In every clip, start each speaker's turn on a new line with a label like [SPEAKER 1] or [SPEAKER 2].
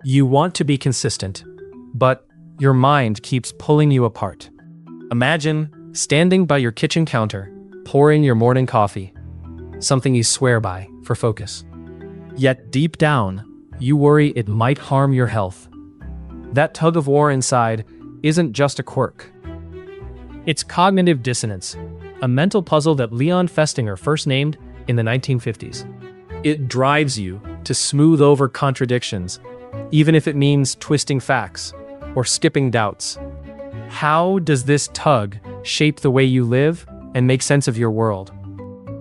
[SPEAKER 1] You want to be consistent, but your mind keeps pulling you apart. Imagine standing by your kitchen counter, pouring your morning coffee, something you swear by for focus. Yet deep down, you worry it might harm your health. That tug of war inside isn't just a quirk. It's cognitive dissonance, a mental puzzle that Leon Festinger first named in the 1950s. It drives you to smooth over contradictions, even if it means twisting facts or skipping doubts. How does this tug shape the way you live and make sense of your world?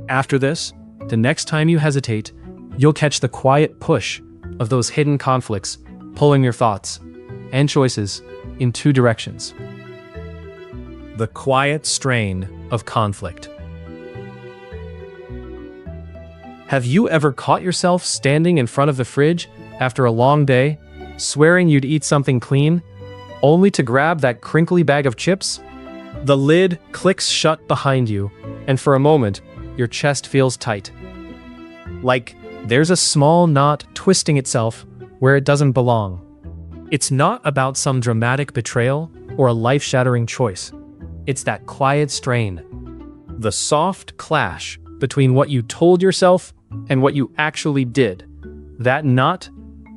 [SPEAKER 1] After this, the next time you hesitate, you'll catch the quiet push of those hidden conflicts pulling your thoughts and choices in two directions. The quiet strain of conflict. Have you ever caught yourself standing in front of the fridge after a long day, swearing you'd eat something clean, only to grab that crinkly bag of chips? The lid clicks shut behind you, and for a moment, your chest feels tight. Like there's a small knot twisting itself where it doesn't belong. It's not about some dramatic betrayal or a life-shattering choice. It's that quiet strain, the soft clash between what you told yourself and what you actually did. That knot,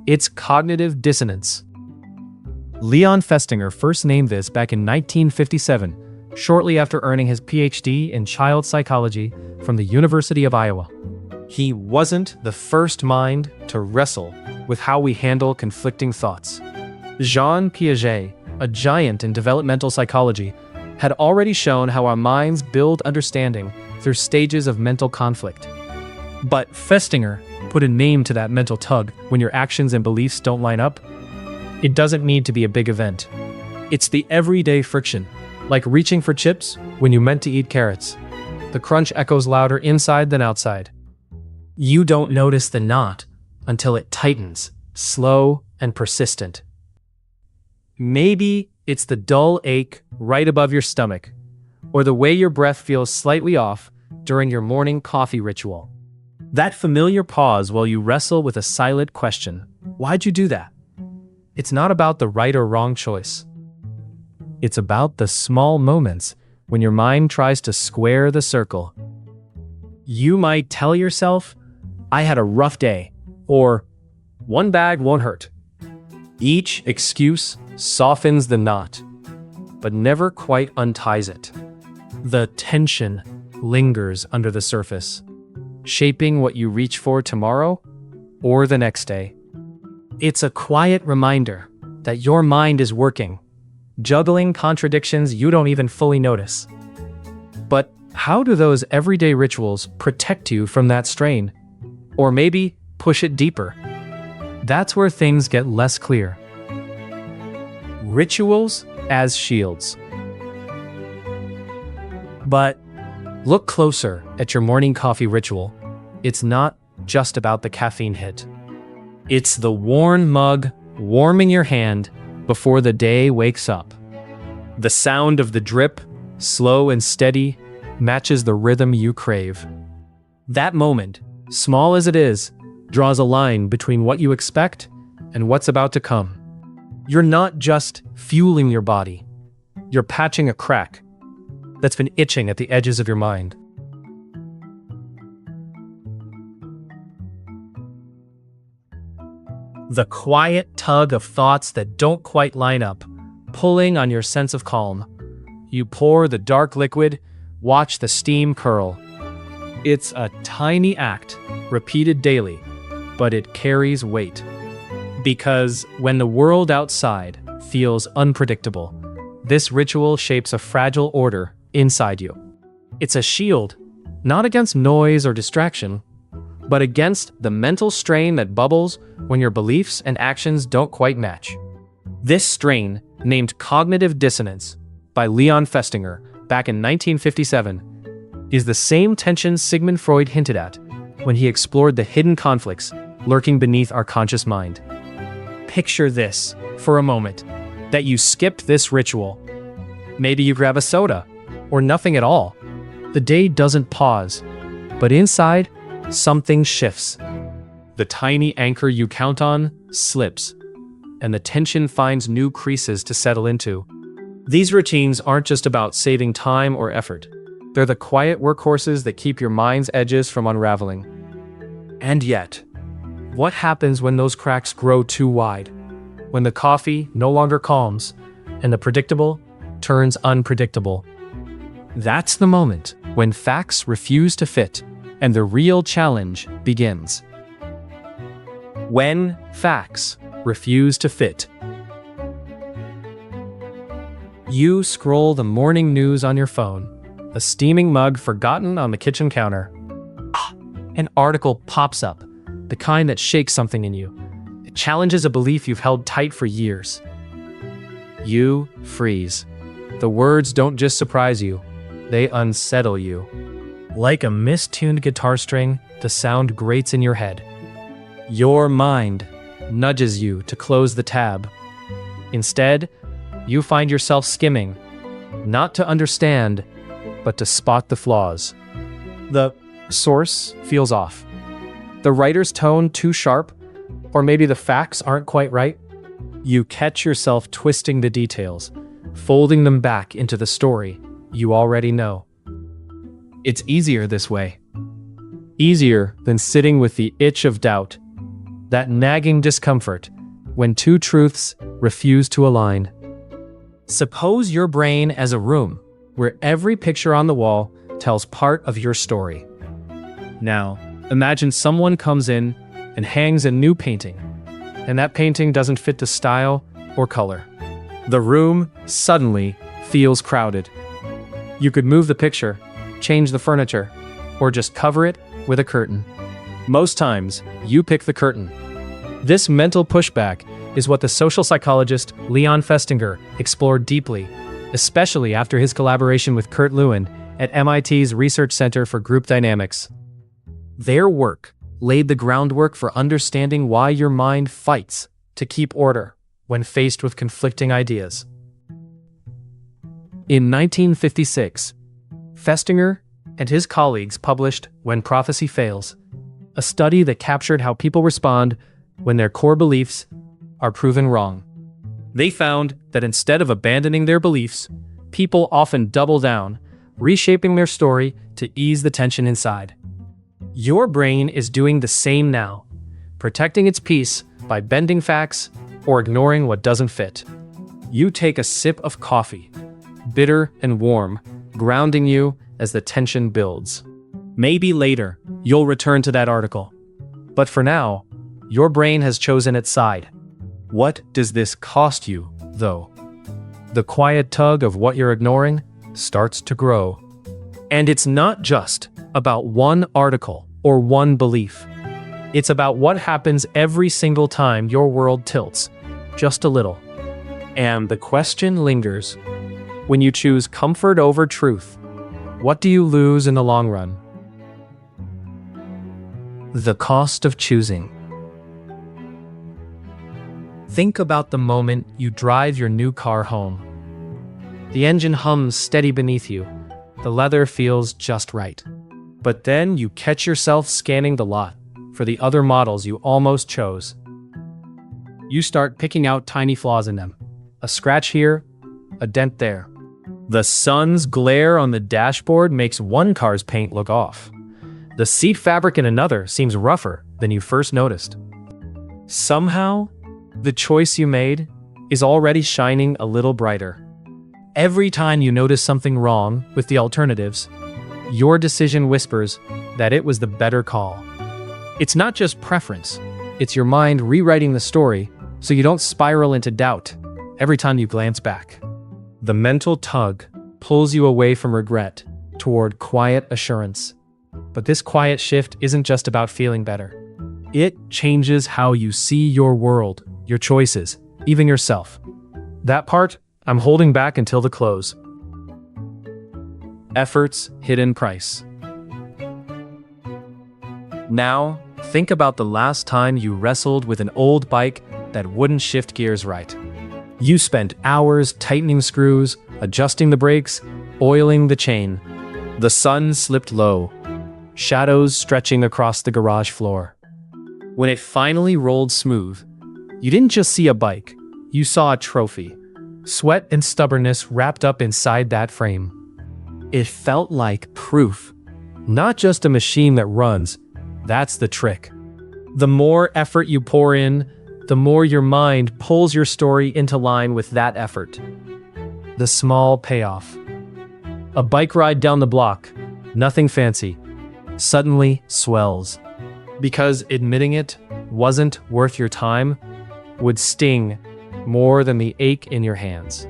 [SPEAKER 1] it's cognitive dissonance. Leon Festinger first named this back in 1957, shortly after earning his PhD in child psychology from the University of Iowa. He wasn't the first mind to wrestle with how we handle conflicting thoughts. Jean Piaget, a giant in developmental psychology, had already shown how our minds build understanding through stages of mental conflict. But Festinger put a name to that mental tug when your actions and beliefs don't line up. It doesn't need to be a big event. It's the everyday friction, like reaching for chips when you meant to eat carrots. The crunch echoes louder inside than outside. You don't notice the knot until it tightens, slow and persistent. Maybe it's the dull ache right above your stomach, or the way your breath feels slightly off during your morning coffee ritual. That familiar pause while you wrestle with a silent question. Why'd you do that? It's not about the right or wrong choice. It's about the small moments when your mind tries to square the circle. You might tell yourself, I had a rough day, or one bag won't hurt. Each excuse softens the knot, but never quite unties it. The tension lingers under the surface, shaping what you reach for tomorrow or the next day. It's a quiet reminder that your mind is working, juggling contradictions you don't even fully notice. But how do those everyday rituals protect you from that strain? Or maybe push it deeper? That's where things get less clear. Rituals as shields. But look closer at your morning coffee ritual. It's not just about the caffeine hit. It's the worn mug warming your hand before the day wakes up. The sound of the drip, slow and steady, matches the rhythm you crave. That moment, small as it is, draws a line between what you expect and what's about to come. You're not just fueling your body. You're patching a crack that's been itching at the edges of your mind. The quiet tug of thoughts that don't quite line up, pulling on your sense of calm. You pour the dark liquid, watch the steam curl. It's a tiny act, repeated daily, but it carries weight. Because when the world outside feels unpredictable, this ritual shapes a fragile order inside you. It's a shield, not against noise or distraction, but against the mental strain that bubbles when your beliefs and actions don't quite match. This strain, named cognitive dissonance by Leon Festinger back in 1957, is the same tension Sigmund Freud hinted at when he explored the hidden conflicts lurking beneath our conscious mind. Picture this for a moment, that you skipped this ritual. Maybe you grab a soda, or nothing at all. The day doesn't pause, but inside, something shifts. The tiny anchor you count on slips, and the tension finds new creases to settle into. These routines aren't just about saving time or effort. They're the quiet workhorses that keep your mind's edges from unraveling. And yet, what happens when those cracks grow too wide? When the coffee no longer calms, and the predictable turns unpredictable? That's the moment when facts refuse to fit, and the real challenge begins. When facts refuse to fit. You scroll the morning news on your phone, a steaming mug forgotten on the kitchen counter. An article pops up, the kind that shakes something in you. It challenges a belief you've held tight for years. You freeze. The words don't just surprise you, they unsettle you. Like a mistuned guitar string, the sound grates in your head. Your mind nudges you to close the tab. Instead, you find yourself skimming, not to understand, but to spot the flaws. The source feels off. The writer's tone too sharp, or maybe the facts aren't quite right. You catch yourself twisting the details, folding them back into the story you already know. It's easier this way. Easier than sitting with the itch of doubt, that nagging discomfort when two truths refuse to align. Suppose your brain as a room where every picture on the wall tells part of your story. Now, imagine someone comes in and hangs a new painting, and that painting doesn't fit the style or color. The room suddenly feels crowded. You could move the picture, change the furniture, or just cover it with a curtain. Most times, you pick the curtain. This mental pushback is what the social psychologist Leon Festinger explored deeply, especially after his collaboration with Kurt Lewin at MIT's Research Center for Group Dynamics. Their work laid the groundwork for understanding why your mind fights to keep order when faced with conflicting ideas. In 1956, Festinger and his colleagues published When Prophecy Fails, a study that captured how people respond when their core beliefs are proven wrong. They found that instead of abandoning their beliefs, people often double down, reshaping their story to ease the tension inside. Your brain is doing the same now, protecting its peace by bending facts or ignoring what doesn't fit. You take a sip of coffee, bitter and warm, grounding you as the tension builds. Maybe later, you'll return to that article. But for now, your brain has chosen its side. What does this cost you, though? The quiet tug of what you're ignoring starts to grow. And it's not just about one article or one belief. It's about what happens every single time your world tilts, just a little. And the question lingers. When you choose comfort over truth, what do you lose in the long run? The cost of choosing. Think about the moment you drive your new car home. The engine hums steady beneath you. The leather feels just right. But then you catch yourself scanning the lot for the other models you almost chose. You start picking out tiny flaws in them. A scratch here, a dent there. The sun's glare on the dashboard makes one car's paint look off. The seat fabric in another seems rougher than you first noticed. Somehow, the choice you made is already shining a little brighter. Every time you notice something wrong with the alternatives, your decision whispers that it was the better call. It's not just preference, it's your mind rewriting the story so you don't spiral into doubt every time you glance back. The mental tug pulls you away from regret toward quiet assurance. But this quiet shift isn't just about feeling better. It changes how you see your world, your choices, even yourself. That part, I'm holding back until the close. Effort's hidden price. Now, think about the last time you wrestled with an old bike that wouldn't shift gears right. You spent hours tightening screws, adjusting the brakes, oiling the chain. The sun slipped low, shadows stretching across the garage floor. When it finally rolled smooth, You didn't just see a bike, you saw a trophy. Sweat and stubbornness wrapped up inside that frame. It felt like proof, not just a machine that runs. That's the trick. The more effort you pour in, the more your mind pulls your story into line with that effort. The small payoff. A bike ride down the block, nothing fancy, suddenly swells. Because admitting it wasn't worth your time would sting more than the ache in your hands.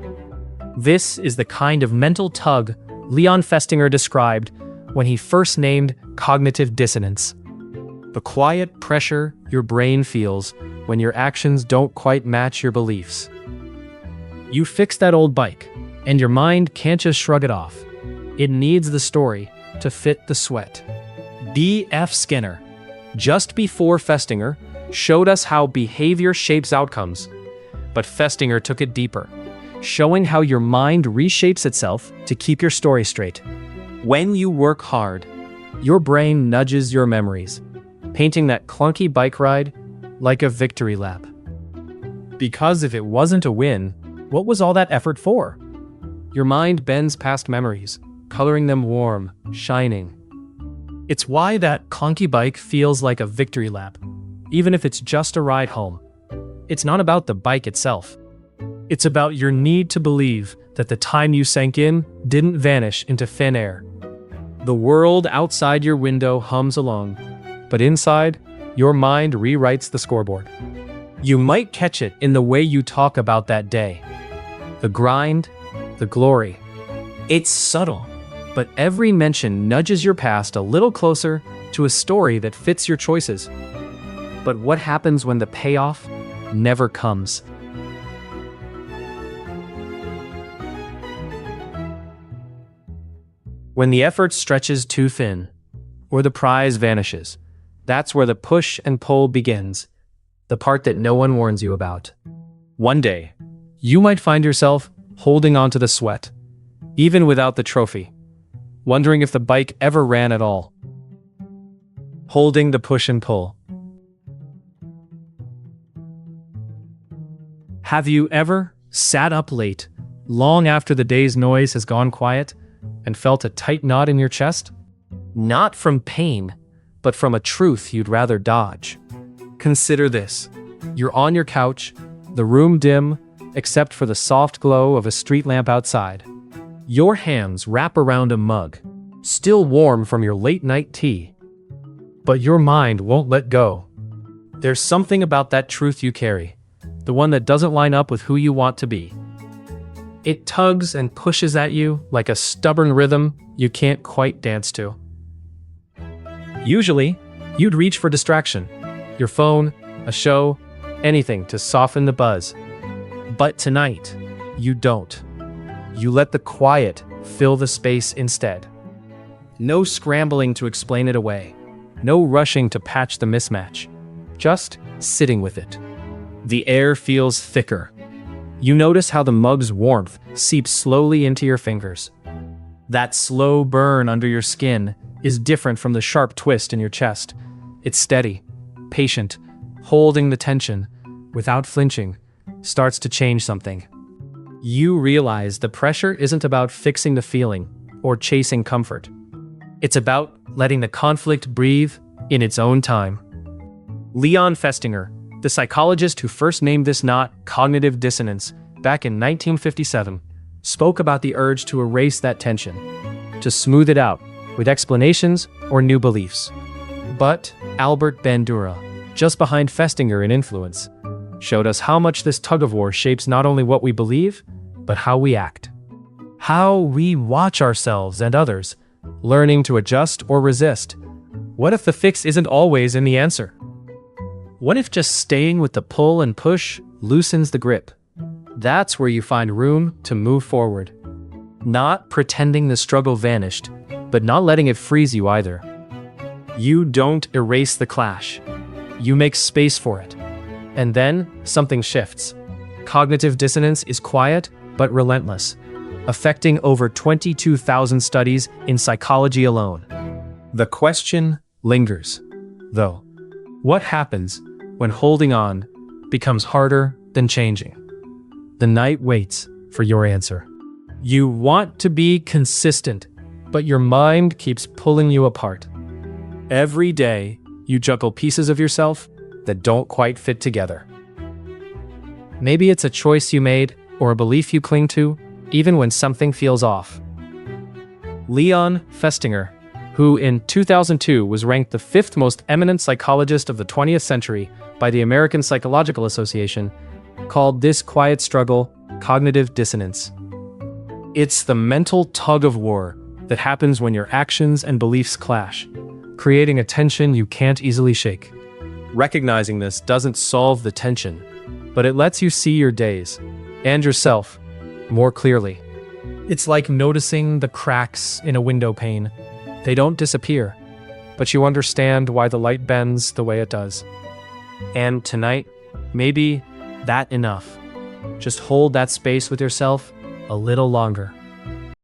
[SPEAKER 1] This is the kind of mental tug Leon Festinger described when he first named cognitive dissonance. The quiet pressure your brain feels when your actions don't quite match your beliefs. You fix that old bike, and your mind can't just shrug it off. It needs the story to fit the sweat. B.F. Skinner, just before Festinger, showed us how behavior shapes outcomes. But Festinger took it deeper, showing how your mind reshapes itself to keep your story straight. When you work hard, your brain nudges your memories, painting that clunky bike ride like a victory lap. Because if it wasn't a win, what was all that effort for? Your mind bends past memories, coloring them warm, shining. It's why that clunky bike feels like a victory lap, even if it's just a ride home. It's not about the bike itself. It's about your need to believe that the time you sank in didn't vanish into thin air. The world outside your window hums along, but inside, your mind rewrites the scoreboard. You might catch it in the way you talk about that day. The grind, the glory. It's subtle, but every mention nudges your past a little closer to a story that fits your choices. But what happens when the payoff never comes? When the effort stretches too thin, or the prize vanishes, that's where the push and pull begins, the part that no one warns you about. One day, you might find yourself holding on to the sweat, even without the trophy, wondering if the bike ever ran at all. Holding the push and pull. Have you ever sat up late, long after the day's noise has gone quiet, and felt a tight knot in your chest? Not from pain, but from a truth you'd rather dodge. Consider this. You're on your couch, the room dim, except for the soft glow of a street lamp outside. Your hands wrap around a mug, still warm from your late-night tea. But your mind won't let go. There's something about that truth you carry, the one that doesn't line up with who you want to be. It tugs and pushes at you like a stubborn rhythm you can't quite dance to. Usually, you'd reach for distraction, your phone, a show, anything to soften the buzz. But tonight, you don't. You let the quiet fill the space instead. No scrambling to explain it away. No rushing to patch the mismatch. Just sitting with it. The air feels thicker. You notice how the mug's warmth seeps slowly into your fingers. That slow burn under your skin is different from the sharp twist in your chest. It's steady, patient, holding the tension, without flinching, starts to change something. You realize the pressure isn't about fixing the feeling or chasing comfort. It's about letting the conflict breathe in its own time. Leon Festinger, the psychologist who first named this knot cognitive dissonance back in 1957, spoke about the urge to erase that tension, to smooth it out with explanations or new beliefs. But Albert Bandura, just behind Festinger in influence, showed us how much this tug-of-war shapes not only what we believe, but how we act. How we watch ourselves and others, learning to adjust or resist. What if the fix isn't always in the answer? What if just staying with the pull and push loosens the grip? That's where you find room to move forward. Not pretending the struggle vanished, but not letting it freeze you either. You don't erase the clash. You make space for it. And then something shifts. Cognitive dissonance is quiet but relentless, affecting over 22,000 studies in psychology alone. The question lingers, though. What happens when holding on becomes harder than changing. The night waits for your answer. You want to be consistent, but your mind keeps pulling you apart. Every day, you juggle pieces of yourself that don't quite fit together. Maybe it's a choice you made or a belief you cling to, even when something feels off. Leon Festinger, who in 2002 was ranked the 5th most eminent psychologist of the 20th century by the American Psychological Association, called this quiet struggle cognitive dissonance. It's the mental tug-of-war that happens when your actions and beliefs clash, creating a tension you can't easily shake. Recognizing this doesn't solve the tension, but it lets you see your days and yourself more clearly. It's like noticing the cracks in a window pane. They don't disappear, but you understand why the light bends the way it does. And tonight, maybe that's enough. Just hold that space with yourself a little longer.